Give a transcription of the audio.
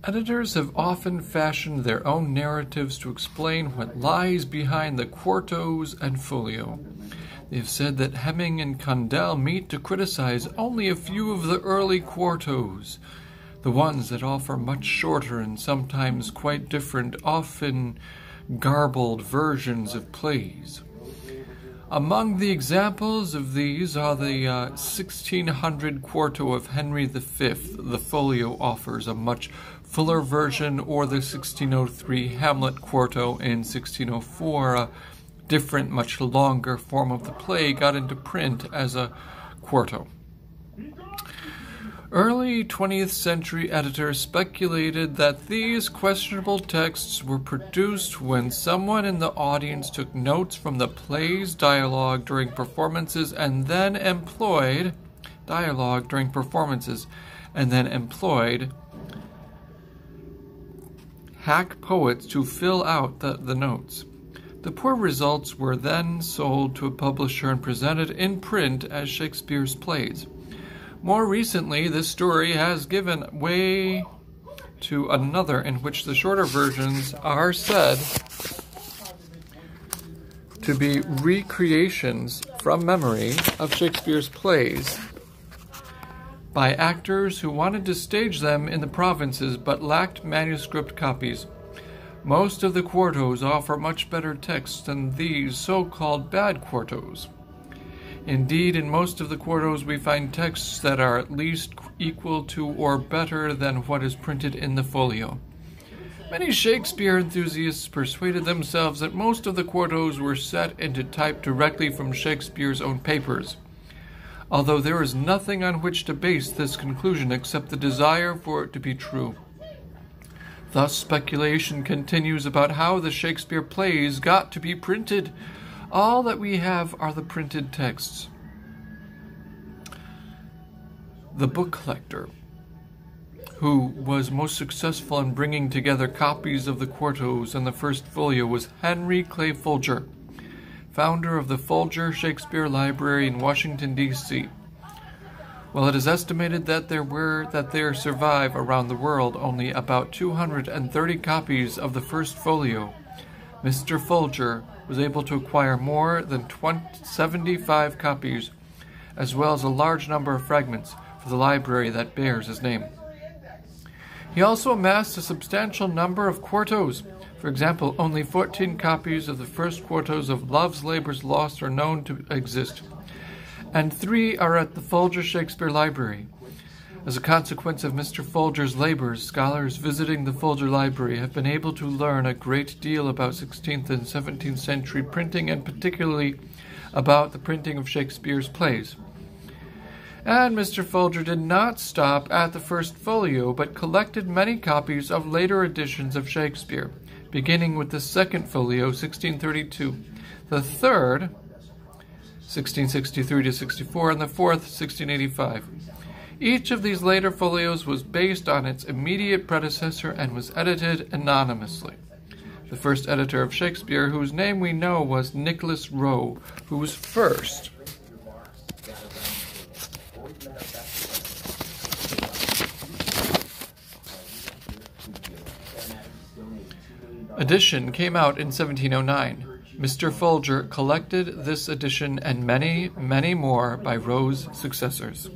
Editors have often fashioned their own narratives to explain what lies behind the quartos and folio. They have said that Hemming and Condell meet to criticize only a few of the early quartos, the ones that offer much shorter and sometimes quite different, often garbled versions of plays. Among the examples of these are the 1600 quarto of Henry V. The folio offers a much fuller version, or the 1603 Hamlet quarto in 1604, a different, much longer form of the play, got into print as a quarto. Early 20th century editors speculated that these questionable texts were produced when someone in the audience took notes from the play's dialogue during performances and then employed hack poets to fill out the notes. The poor results were then sold to a publisher and presented in print as Shakespeare's plays. More recently, this story has given way to another in which the shorter versions are said to be recreations from memory of Shakespeare's plays by actors who wanted to stage them in the provinces but lacked manuscript copies. Most of the quartos offer much better text than these so-called bad quartos. Indeed, in most of the quartos we find texts that are at least equal to or better than what is printed in the folio. Many Shakespeare enthusiasts persuaded themselves that most of the quartos were set into type directly from Shakespeare's own papers, although there is nothing on which to base this conclusion except the desire for it to be true. Thus, speculation continues about how the Shakespeare plays got to be printed. All that we have are the printed texts. The book collector who was most successful in bringing together copies of the quartos and the first folio was Henry Clay Folger, founder of the Folger Shakespeare Library in Washington, D.C. While it is estimated that there survive around the world only about 230 copies of the first folio, Mr. Folger was able to acquire more than 75 copies, as well as a large number of fragments for the library that bears his name. He also amassed a substantial number of quartos. For example, only 14 copies of the first quartos of Love's Labour's Lost are known to exist, and 3 are at the Folger Shakespeare Library. As a consequence of Mr. Folger's labors, scholars visiting the Folger Library have been able to learn a great deal about 16th and 17th century printing, and particularly about the printing of Shakespeare's plays. And Mr. Folger did not stop at the first folio, but collected many copies of later editions of Shakespeare, beginning with the second folio, 1632, the third, 1663 to 64, and the fourth, 1685. Each of these later folios was based on its immediate predecessor and was edited anonymously. The first editor of Shakespeare, whose name we know, was Nicholas Rowe, whose first edition came out in 1709. Mr. Folger collected this edition and many, many more by Rowe's successors.